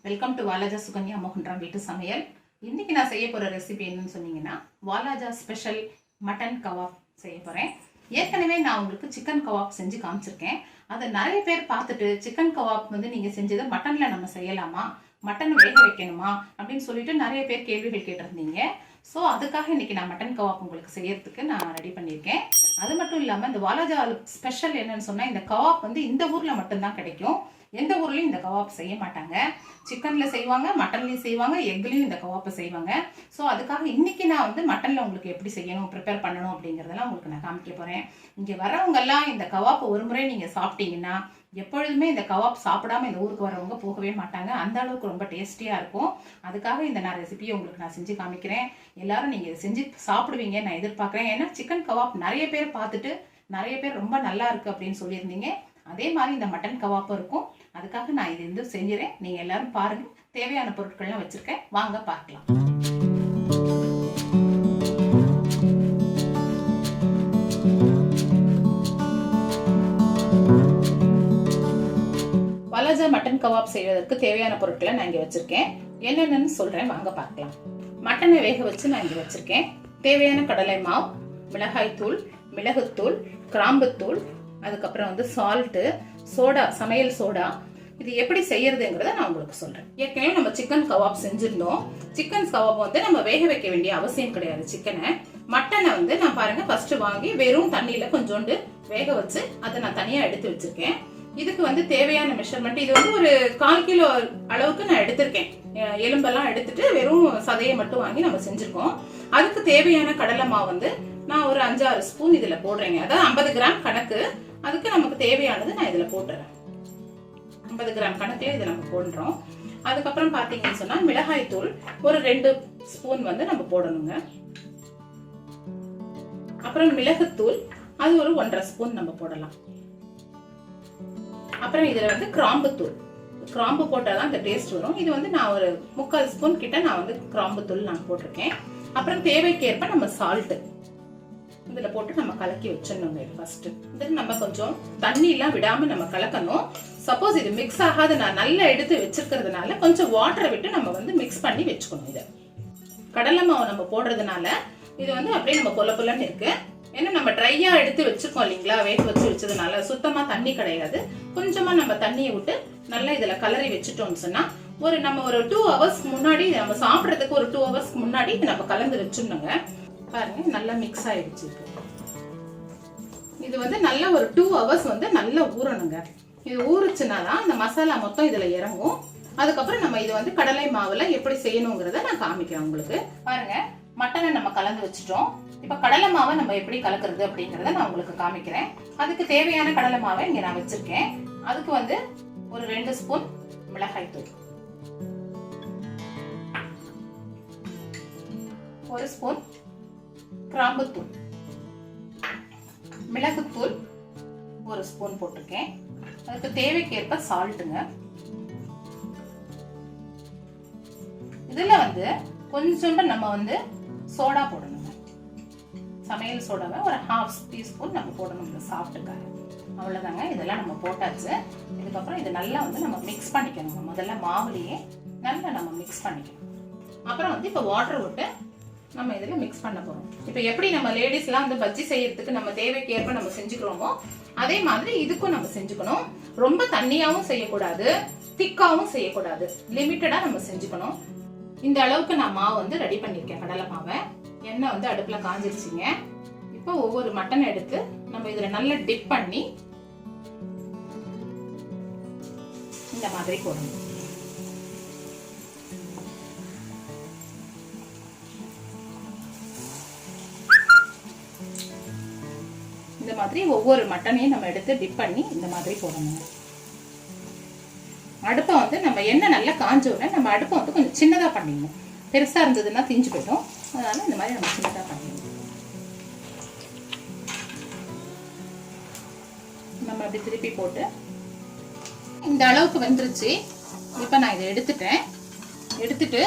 Welcome to Walajah Sukanya Mohanram வீட்டு சமையல். இன்னைக்கு நான் செய்ய போகிற ரெசிபி என்னன்னு சொன்னீங்கன்னா, வாலாஜா ஸ்பெஷல் மட்டன் கவாப் செய்ய போகிறேன். ஏற்கனவே நான் உங்களுக்கு சிக்கன் கவாப் செஞ்சு காமிச்சிருக்கேன். அதை நிறைய பேர் பார்த்துட்டு சிக்கன் கவாப் நீங்கள் செஞ்சதை மட்டனில் நம்ம செய்யலாமா, மட்டன் வேக வைக்கணுமா அப்படின்னு சொல்லிட்டு நிறைய பேர் கேள்விகள் கேட்டிருந்தீங்க. ஸோ அதுக்காக இன்னைக்கு நான் மட்டன் கவாப் உங்களுக்கு செய்யறதுக்கு நான் ரெடி பண்ணியிருக்கேன். அது மட்டும் இல்லாமல் இந்த வாலாஜா ஸ்பெஷல் என்னன்னு சொன்னால், இந்த கவாப் இந்த ஊரில் மட்டும்தான் கிடைக்கும். எந்த ஊர்லையும் இந்த கவாப் செய்ய மாட்டாங்க. சிக்கனில் செய்வாங்க, மட்டன்லையும் செய்வாங்க, எக்லையும் இந்த கவாப்பை செய்வாங்க. ஸோ அதுக்காக இன்னைக்கு நான் மட்டனில் உங்களுக்கு எப்படி செய்யணும், ப்ரிப்பேர் பண்ணணும் அப்படிங்கிறதெல்லாம் உங்களுக்கு நான் காமிக்க போகிறேன். இங்கே வரவங்கெல்லாம் இந்த கவாப்பை ஒரு முறை நீங்கள் சாப்பிட்டீங்கன்னா எப்பொழுதுமே இந்த கவாப் சாப்பிடாம இந்த ஊருக்கு வரவங்க போகவே மாட்டாங்க. அந்த அளவுக்கு ரொம்ப டேஸ்டியாக இருக்கும். அதுக்காக இந்த நான் ரெசிபியை உங்களுக்கு நான் செஞ்சு காமிக்கிறேன். எல்லாரும் நீங்கள் இதை செஞ்சு சாப்பிடுவீங்க நான் எதிர்பார்க்குறேன். ஏன்னா சிக்கன் கவாப் நிறைய பேர் பார்த்துட்டு நிறைய பேர் ரொம்ப நல்லா இருக்கு அப்படின்னு சொல்லியிருந்தீங்க. அதே மாதிரி இந்த மட்டன் கவாப்பும் இருக்கும். அதுக்காக நான் இது செஞ்சுறேன். நீங்கள் எல்லாரும் பாருங்க. தேவையான பொருட்கள்லாம் வச்சிருக்கேன், வாங்க பார்க்கலாம். வாலாஜா மட்டன் கவாப் செய்வதற்கு தேவையான பொருட்களை நான் இங்கே வச்சிருக்கேன். என்னென்னு சொல்றேன், வாங்க பார்க்கலாம். மட்டனை வேக வச்சு நான் இங்கே வச்சிருக்கேன். தேவையான கடலை மாவு, மிளகாய் தூள், மிளகுத்தூள், கிராம்புத்தூள், அதுக்கப்புறம் சால்ட்டு, சோடா, சமையல் சோடா. இது எப்படி செய்யறதுங்கிறத நான் உங்களுக்கு சொல்றேன். ஏற்கனவே நம்ம சிக்கன் கவாப் செஞ்சிருந்தோம். சிக்கன் கவாப் நம்ம வேக வைக்க வேண்டிய அவசியம் கிடையாது. சிக்கனை, மட்டனை நான் பாருங்க ஃபர்ஸ்ட் வாங்கி வெறும் தண்ணியில கொஞ்சோண்டு வேக வச்சு அதை நான் தனியா எடுத்து வச்சிருக்கேன். இதுக்கு தேவையான மெஷர்மெண்ட், இது ஒரு 1/4 கிலோ அளவுக்கு நான் எடுத்திருக்கேன். எலும்பெல்லாம் எடுத்துட்டு வெறும் சதையை மட்டும் வாங்கி நம்ம செஞ்சிருக்கோம். அதுக்கு தேவையான கடலை மாவு நான் ஒரு 5-6 ஸ்பூன் இதுல போடுறேங்க. அதாவது 50 கிராம் கணக்கு. அதுக்கு நமக்கு தேவையானது நான் இதுல போட்டுறேன். 50 கிராம் கணக்குல இதை நம்ம போடுறோம். அதுக்கப்புறம் பாத்தீங்கன்னு சொன்னா மிளகாய் தூள் ஒரு 2 ஸ்பூன் நம்ம போடணுங்க. அப்புறம் மிளகுத்தூள் அது ஒரு 1.5 ஸ்பூன் நம்ம போடலாம். அப்புறம் இதுல கிராம்பு தூள், கிராம்பு போட்டாதான் இந்த டேஸ்ட் வரும். இது நான் ஒரு 3/4 ஸ்பூன் கிட்ட நான் கிராம்பு தூள் நான் போட்டிருக்கேன். அப்புறம் தேவைக்கேற்ப நம்ம சால்ட் இதுல போட்டு நம்ம கலக்கி வச்சிடணுங்க. ஃபர்ஸ்ட் நம்ம கொஞ்சம் தண்ணி எல்லாம் விடாம நம்ம கலக்கணும். சப்போஸ் இது மிக்ஸ் ஆகாத நான் நல்லா எடுத்து வச்சிருக்கிறதுனால கொஞ்சம் வாட்டரை விட்டு நம்ம மிக்ஸ் பண்ணி வச்சுக்கணும். இதை கடலை மாவு நம்ம போடுறதுனால இது அப்படியே நம்ம பொல பொலன்னு இருக்கு. ஏன்னா நம்ம ட்ரையா எடுத்து வச்சிருக்கோம் இல்லைங்களா, வேக வச்சு வச்சதுனால சுத்தமா தண்ணி கிடையாது. கொஞ்சமா நம்ம தண்ணியை விட்டு நல்லா இதுல கலரி வச்சுட்டோம்னு சொன்னா நம்ம ஒரு 2 ஹவர்ஸ் முன்னாடி, நம்ம சாப்பிடறதுக்கு ஒரு 2 ஹவர்ஸ்க்கு முன்னாடி நம்ம கலந்து வச்சிடணுங்க. பாருங்க நல்லா மிக்ஸ் ஆயிடுச்சு. இது நல்ல ஒரு 2 ஹவர்ஸ் நல்லா ஊறணுங்க. இது ஊறுச்சுனாதான் இந்த மசாலா மொத்தம் இதுல இறங்கும். அதுக்கப்புறம் நம்ம இது கடலை மாவுல எப்படி செய்யணுங்கிறத நான் காமிக்கிறேன் உங்களுக்கு. பாருங்க, மட்டனை நம்ம கலந்து வச்சுட்டோம். இப்ப கடலை மாவை நம்ம எப்படி கலக்குறது அப்படிங்கறத நான் உங்களுக்கு காமிக்கிறேன். அதுக்கு தேவையான கடலை மாவை இங்க நான் வச்சிருக்கேன். அதுக்கு ஒரு 2 ஸ்பூன் மிளகாய் தூள், 1 ஸ்பூன் கிராம்புத்தூள், மிளகுத்தூள் 1 ஸ்பூன் போட்டிருக்கேன். அதுக்கு தேவைக்கேற்ப சால்ட்டுங்க. இதுல கொஞ்சோண்டு நம்ம சோடா போடணுங்க. சமையல் சோடாவை ஒரு 1/2 டீஸ்பூன் நம்ம போடணும் சாப்பிட்டுக்காக. அவ்வளவுதாங்க. இதெல்லாம் நம்ம போட்டாச்சு. இதுக்கப்புறம் இது நல்லா நம்ம மிக்ஸ் பண்ணிக்கணும். முதல்ல மாவுலயே நல்லா நம்ம மிக்ஸ் பண்ணிக்கணும். அப்புறம் இப்ப வாட்டர் விட்டு நம்ம இதுல மிக்ஸ் பண்ண போறோம். இப்ப எப்படி நம்ம லேடிஸ் எல்லாம் பஜ்ஜி செய்யறதுக்கு நம்ம தேவைக்கு ஏற்ப நம்ம செஞ்சுக்கிறோமோ அதே மாதிரி இதுக்கும் நம்ம செஞ்சுக்கணும். ரொம்ப தண்ணியாவும் செய்யக்கூடாது, திக்காவும் செய்யக்கூடாது. லிமிட்டடா நம்ம செஞ்சுக்கணும். இந்த அளவுக்கு நான் மாவு ரெடி பண்ணிருக்கேன். கடலை மாவை எண்ணெய் அடுப்புல காஞ்சிருச்சுங்க. இப்போ ஒவ்வொரு மட்டனை எடுத்து நம்ம இதுல நல்லா டிப் பண்ணி இந்த மாதிரி போடணும். இந்த மாதிரி ஒவ்வொரு மட்டனையும் நம்ம எடுத்து டிப் பண்ணி இந்த மாதிரி போடணும். அடுப்பை நம்ம எண்ணெய் நல்லா காஞ்ச உடனே நம்ம அடுப்பை கொஞ்சம் சின்னதா பண்ணிடணும். பெருசா இருந்ததுன்னா தீஞ்சு போயிடும். அதனால இந்த மாதிரி நம்ம சின்னதா பண்ணிடணும். நம்ம அப்படி திருப்பி போட்டு இந்த அளவுக்கு வெந்துருச்சு. இப்ப நான் இதை எடுத்துட்டு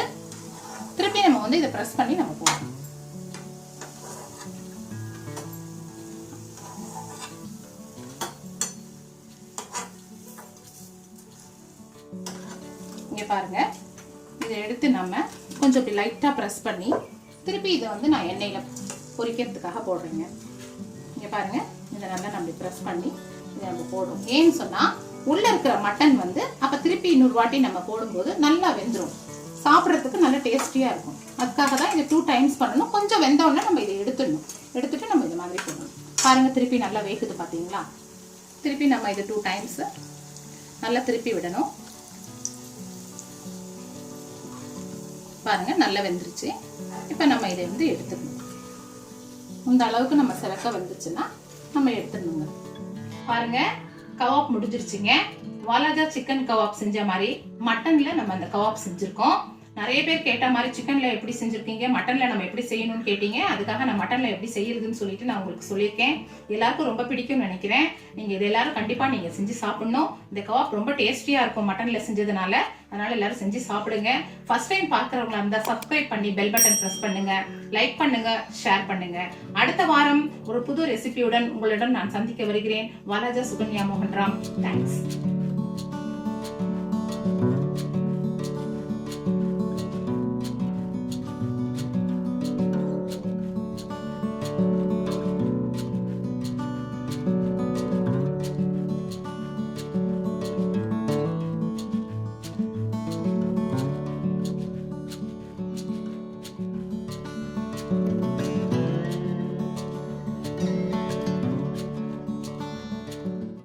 திருப்பி நம்ம இதை பிரஸ் பண்ணி நம்ம போடணும். பாருங்க, இதை எடுத்து நம்ம கொஞ்சம் இப்படி லைட்டாக ப்ரெஸ் பண்ணி திருப்பி இதை வந்து நான் எண்ணெயில் பொரிக்கிறதுக்காக போடுறேங்க. இங்கே பாருங்க, இதை நல்லா நம்ம ப்ரெஸ் பண்ணி இதை நம்ம போடுறோம். ஏன்னு சொன்னால் உள்ளே இருக்கிற மட்டன் வந்து அப்போ திருப்பி இன்னொரு வாட்டி நம்ம போடும்போது நல்லா வெந்துடும், சாப்பிட்றதுக்கு நல்ல டேஸ்டியாக இருக்கும். அதுக்காக தான் இதை 2 times பண்ணணும். கொஞ்சம் வெந்தோடனே நம்ம இதை எடுத்துட்டு நம்ம இந்த மாதிரி போடணும். பாருங்கள், திருப்பி நல்லா வேகுது பார்த்தீங்களா? திருப்பி நம்ம இதை 2 times நல்லா திருப்பி விடணும். பாருங்க, நல்லா வெந்துருச்சு. இப்போ நம்ம இதை வந்து எடுத்துக்கணும். இந்த அளவுக்கு நம்ம சிறக்க வந்துச்சுன்னா நம்ம எடுத்துடணுங்க. பாருங்க, கவாப் முடிஞ்சிருச்சுங்க. வாலாஜா சிக்கன் கவாப் செஞ்ச மாதிரி மட்டன்ல நம்ம அந்த கவாப் செஞ்சிருக்கோம். நிறைய பேர் கேட்ட மாதிரி சிக்கன்ல எப்படி செஞ்சிருக்கீங்க, மட்டன்ல நம்ம எப்படி செய்யணும்னு கேட்டீங்க. அதுக்காக நான் மட்டன்ல எப்படி செய்யறதுன்னு சொல்லிட்டு நான் உங்களுக்கு சொல்லியிருக்கேன். எல்லாருக்கும் ரொம்ப பிடிக்கும்னு நினைக்கிறேன். நீங்க இது எல்லாரும் கண்டிப்பா நீங்க செஞ்சு சாப்பிடணும். இந்த கவாப் ரொம்ப டேஸ்டியா இருக்கும் மட்டன்ல செஞ்சதுனால. அதனால எல்லாரும் செஞ்சு சாப்பிடுங்க. ஃபர்ஸ்ட் டைம் பார்க்குறவங்களா இருந்தால் சப்ஸ்கிரைப் பண்ணி பெல் பட்டன் ப்ரெஸ் பண்ணுங்க, லைக் பண்ணுங்க, ஷேர் பண்ணுங்க. அடுத்த வாரம் ஒரு புது ரெசிபியுடன் உங்களிடம் நான் சந்திக்க வருகிறேன். வாலாஜா சுகன்யா மோகன்ராம். தேங்க்ஸ்.